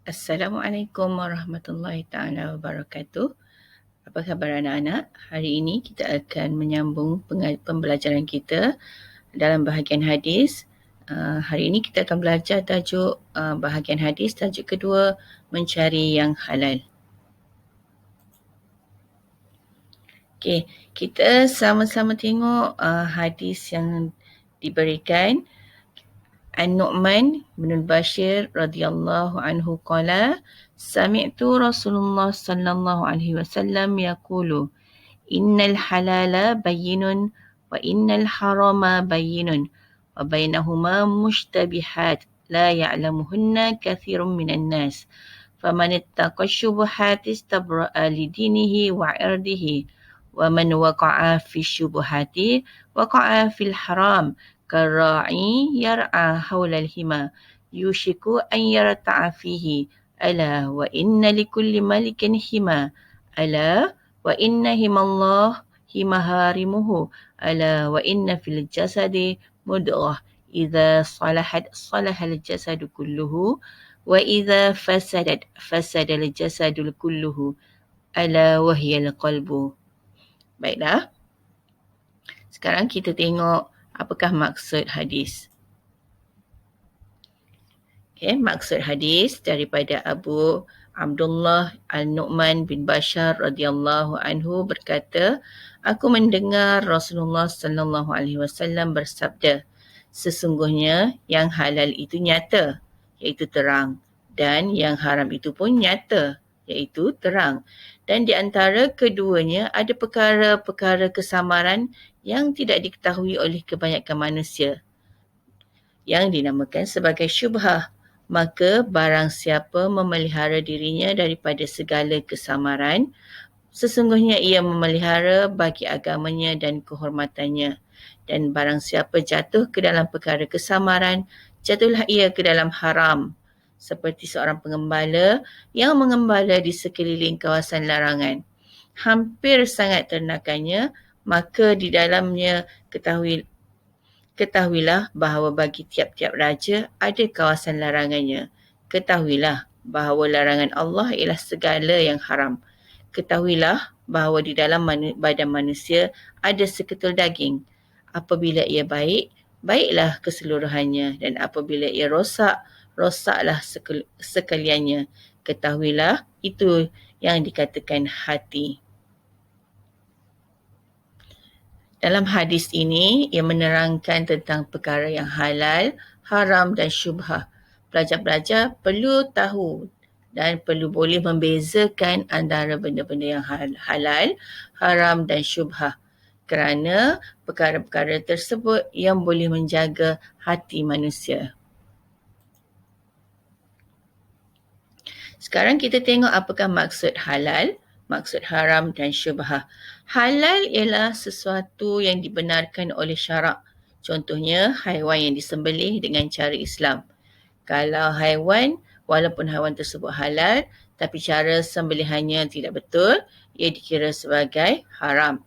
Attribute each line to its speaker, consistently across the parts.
Speaker 1: Assalamualaikum warahmatullahi taala wabarakatuh. Apa khabar anak-anak? Hari ini kita akan menyambung pembelajaran kita dalam bahagian hadis. Hari ini kita akan belajar tajuk bahagian hadis, tajuk kedua, mencari yang halal. Okey, kita sama-sama tengok hadis yang diberikan. An-Nu'man bin Bashir radhiyallahu anhu qala sami'tu Rasulullah sallallahu alaihi wasallam yaqulu innal halala bayyinun wa innal harama bayyinun wa bainahuma mushtabihat la ya'lamuhunna katsirun minan nas faman ittaqa syubuhat istabra'a lidinihi wa 'irdihi wa man waqa'a fi syubuhati waqa'a fil haram كالراعي يرعى حول الحمى يوشك أن يرتع فيه ألا وإن لكل ملك حمى ألا وإن حمى الله هي محارمه ألا وإن في الجسد مضغة إذا صلحت صلح الجسد كله وإذا فسدت فسد الجسد كله ألا وهي القلب. Baiklah. Sekarang kita tengok apakah maksud hadis. Maksud hadis daripada Abu Abdullah Al-Nu'man bin Bashar radhiyallahu anhu berkata, aku mendengar Rasulullah sallallahu alaihi wasallam bersabda, sesungguhnya yang halal itu nyata, iaitu terang, dan yang haram itu pun nyata, iaitu terang. Dan di antara keduanya ada perkara-perkara kesamaran yang tidak diketahui oleh kebanyakan manusia, yang dinamakan sebagai syubhah. Maka barang siapa memelihara dirinya daripada segala kesamaran, sesungguhnya ia memelihara bagi agamanya dan kehormatannya. Dan barang siapa jatuh ke dalam perkara kesamaran, jatuhlah ia ke dalam haram. Seperti seorang pengembala yang mengembala di sekeliling kawasan larangan. Hampir sangat ternakannya, maka di dalamnya ketahuilah bahawa bagi tiap-tiap raja ada kawasan larangannya. Ketahuilah bahawa larangan Allah ialah segala yang haram. Ketahuilah bahawa di dalam badan manusia ada seketul daging. Apabila ia baik, baiklah keseluruhannya. Dan apabila ia rosak, rosaklah sekaliannya. Ketahuilah itu yang dikatakan hati. Dalam hadis ini, ia menerangkan tentang perkara yang halal, haram dan syubhah. Pelajar-pelajar perlu tahu dan perlu boleh membezakan antara benda-benda yang halal, haram dan syubhah. Kerana perkara-perkara tersebut yang boleh menjaga hati manusia. Sekarang kita tengok apakah maksud halal, maksud haram dan syubhah. Halal ialah sesuatu yang dibenarkan oleh syarak. Contohnya haiwan yang disembelih dengan cara Islam. Kalau haiwan, walaupun haiwan tersebut halal, tapi cara sembelihannya tidak betul, ia dikira sebagai haram.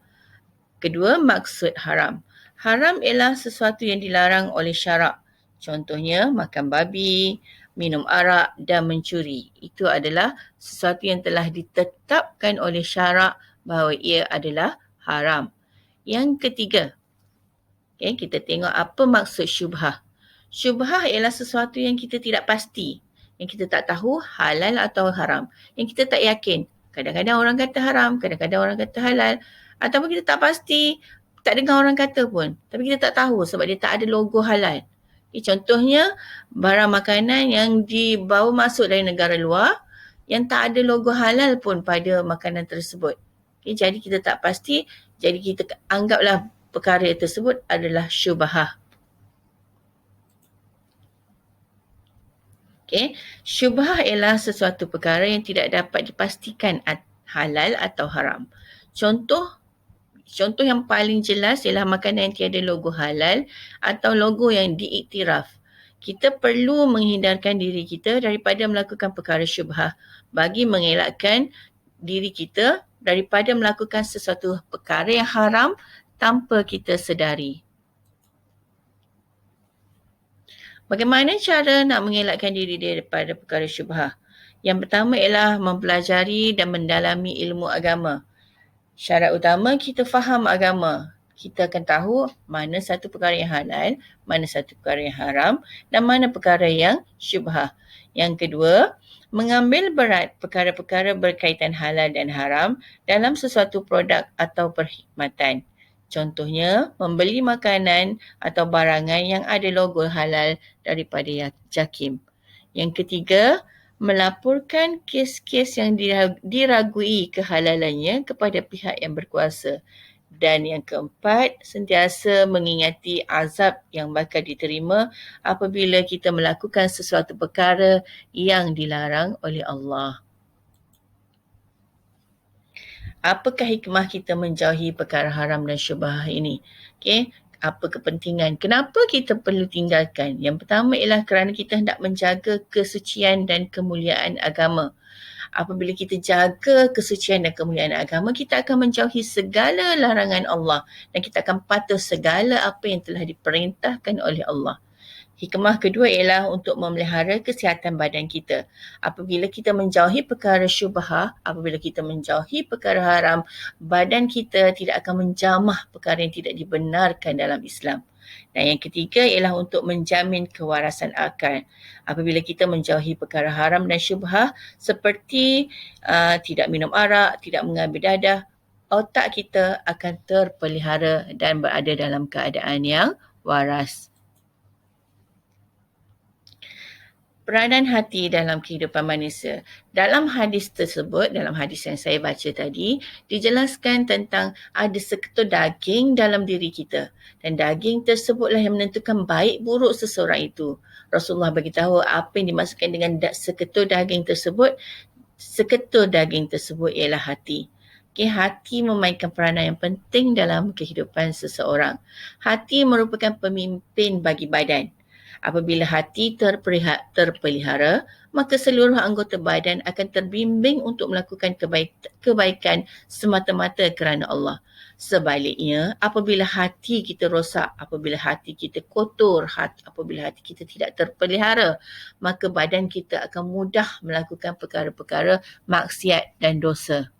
Speaker 1: Kedua, maksud haram. Haram ialah sesuatu yang dilarang oleh syarak. Contohnya makan babi, minum arak dan mencuri. Itu adalah sesuatu yang telah ditetapkan oleh syarak bahawa ia adalah haram. Yang ketiga, kita tengok apa maksud syubhah. Syubhah ialah sesuatu yang kita tidak pasti, yang kita tak tahu halal atau haram, yang kita tak yakin. Kadang-kadang orang kata haram, kadang-kadang orang kata halal, ataupun kita tak pasti, tak dengar orang kata pun, tapi kita tak tahu sebab dia tak ada logo halal. Contohnya, barang makanan yang dibawa masuk dari negara luar yang tak ada logo halal pun pada makanan tersebut. Jadi kita tak pasti, jadi kita anggaplah perkara tersebut adalah syubhah. Syubhah ialah sesuatu perkara yang tidak dapat dipastikan halal atau haram. Contoh yang paling jelas ialah makanan yang tiada logo halal atau logo yang diiktiraf. Kita perlu menghindarkan diri kita daripada melakukan perkara syubhah bagi mengelakkan diri kita daripada melakukan sesuatu perkara yang haram tanpa kita sedari. Bagaimana cara nak mengelakkan diri daripada perkara syubhah? Yang pertama ialah mempelajari dan mendalami ilmu agama. Syarat utama kita faham agama. Kita akan tahu mana satu perkara yang halal, mana satu perkara yang haram dan mana perkara yang syubhah. Yang kedua, mengambil berat perkara-perkara berkaitan halal dan haram dalam sesuatu produk atau perkhidmatan. Contohnya, membeli makanan atau barangan yang ada logo halal daripada JAKIM. Yang ketiga, melaporkan kes-kes yang diragui kehalalannya kepada pihak yang berkuasa. Dan yang keempat, sentiasa mengingati azab yang bakal diterima apabila kita melakukan sesuatu perkara yang dilarang oleh Allah. Apakah hikmah kita menjauhi perkara haram dan syubhah ini? Okey, apa kepentingan? Kenapa kita perlu tinggalkan? Yang pertama ialah kerana kita hendak menjaga kesucian dan kemuliaan agama. Apabila kita jaga kesucian dan kemuliaan agama, kita akan menjauhi segala larangan Allah dan kita akan patuh segala apa yang telah diperintahkan oleh Allah. Hikmah kedua ialah untuk memelihara kesihatan badan kita. Apabila kita menjauhi perkara syubhah, apabila kita menjauhi perkara haram, badan kita tidak akan menjamah perkara yang tidak dibenarkan dalam Islam. Dan yang ketiga ialah untuk menjamin kewarasan akal. Apabila kita menjauhi perkara haram dan syubhah seperti tidak minum arak, tidak mengambil dadah, otak kita akan terpelihara dan berada dalam keadaan yang waras. Peranan hati dalam kehidupan manusia. Dalam hadis tersebut, dalam hadis yang saya baca tadi, dijelaskan tentang ada seketul daging dalam diri kita. Dan daging tersebutlah yang menentukan baik buruk seseorang itu. Rasulullah beritahu apa yang dimaksudkan dengan seketul daging tersebut. Seketul daging tersebut ialah hati. Okay, hati memainkan peranan yang penting dalam kehidupan seseorang. Hati merupakan pemimpin bagi badan. Apabila hati terpelihara, maka seluruh anggota badan akan terbimbing untuk melakukan kebaikan semata-mata kerana Allah. Sebaliknya, apabila hati kita rosak, apabila hati kita kotor, apabila hati kita tidak terpelihara, maka badan kita akan mudah melakukan perkara-perkara maksiat dan dosa.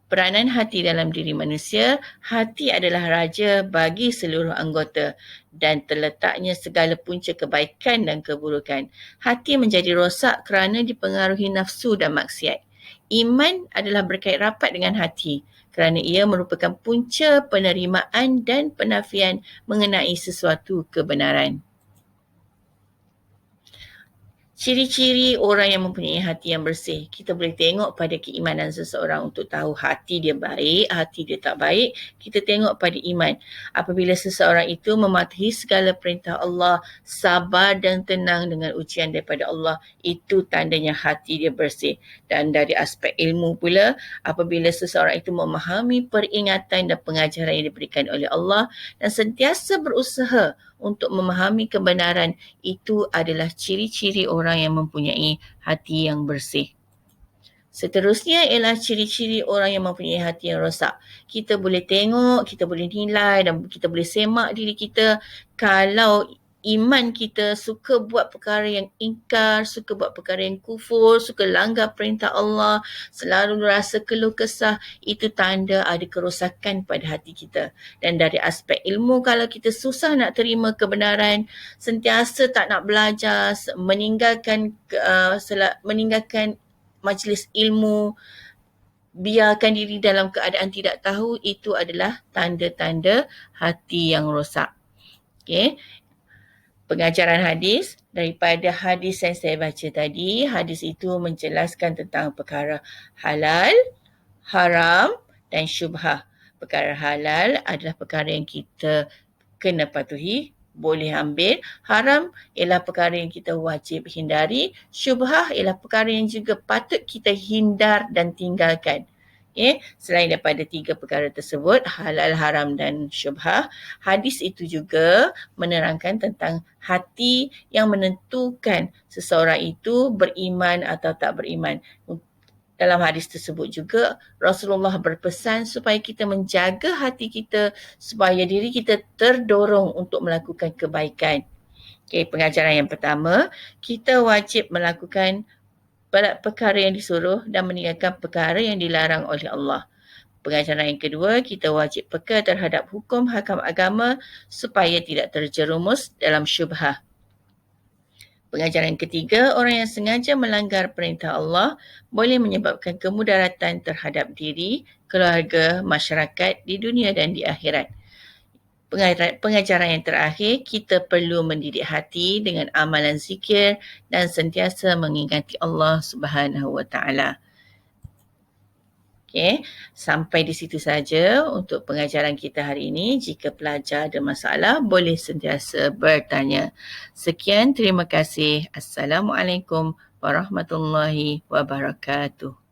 Speaker 1: Peranan hati dalam diri manusia, hati adalah raja bagi seluruh anggota dan terletaknya segala punca kebaikan dan keburukan. Hati menjadi rosak kerana dipengaruhi nafsu dan maksiat. Iman adalah berkait rapat dengan hati kerana ia merupakan punca penerimaan dan penafian mengenai sesuatu kebenaran. Ciri-ciri orang yang mempunyai hati yang bersih. Kita boleh tengok pada keimanan seseorang untuk tahu hati dia baik, hati dia tak baik. Kita tengok pada iman. Apabila seseorang itu mematuhi segala perintah Allah, sabar dan tenang dengan ujian daripada Allah, itu tandanya hati dia bersih. Dan dari aspek ilmu pula, apabila seseorang itu memahami peringatan dan pengajaran yang diberikan oleh Allah dan sentiasa berusaha untuk memahami kebenaran, itu adalah ciri-ciri orang yang mempunyai hati yang bersih. Seterusnya ialah ciri-ciri orang yang mempunyai hati yang rosak. Kita boleh tengok, kita boleh nilai dan kita boleh semak diri kita. Kalau iman kita suka buat perkara yang ingkar, suka buat perkara yang kufur, suka langgar perintah Allah, selalu rasa keluh kesah, itu tanda ada kerosakan pada hati kita. Dan dari aspek ilmu, kalau kita susah nak terima kebenaran, sentiasa tak nak belajar, meninggalkan majlis ilmu, biarkan diri dalam keadaan tidak tahu, itu adalah tanda-tanda hati yang rosak. Okay. Pengajaran hadis, daripada hadis yang saya baca tadi, hadis itu menjelaskan tentang perkara halal, haram dan syubhah. Perkara halal adalah perkara yang kita kena patuhi, boleh ambil. Haram ialah perkara yang kita wajib hindari. Syubhah ialah perkara yang juga patut kita hindar dan tinggalkan. Okay. Selain daripada tiga perkara tersebut, halal, haram dan syubhah, hadis itu juga menerangkan tentang hati yang menentukan seseorang itu beriman atau tak beriman. Dalam hadis tersebut juga, Rasulullah berpesan supaya kita menjaga hati kita supaya diri kita terdorong untuk melakukan kebaikan. Okey, pengajaran yang pertama, kita wajib melakukan perkara yang disuruh dan meninggalkan perkara yang dilarang oleh Allah. Pengajaran yang kedua, kita wajib peka terhadap hukum hakam agama supaya tidak terjerumus dalam syubhah. Pengajaran yang ketiga, orang yang sengaja melanggar perintah Allah boleh menyebabkan kemudaratan terhadap diri, keluarga, masyarakat di dunia dan di akhirat. Pengajaran yang terakhir, kita perlu mendidik hati dengan amalan zikir dan sentiasa mengingati Allah Subhanahu Wa Taala. Okey, sampai di situ saja untuk pengajaran kita hari ini. Jika pelajar ada masalah, boleh sentiasa bertanya. Sekian, terima kasih. Assalamualaikum warahmatullahi wabarakatuh.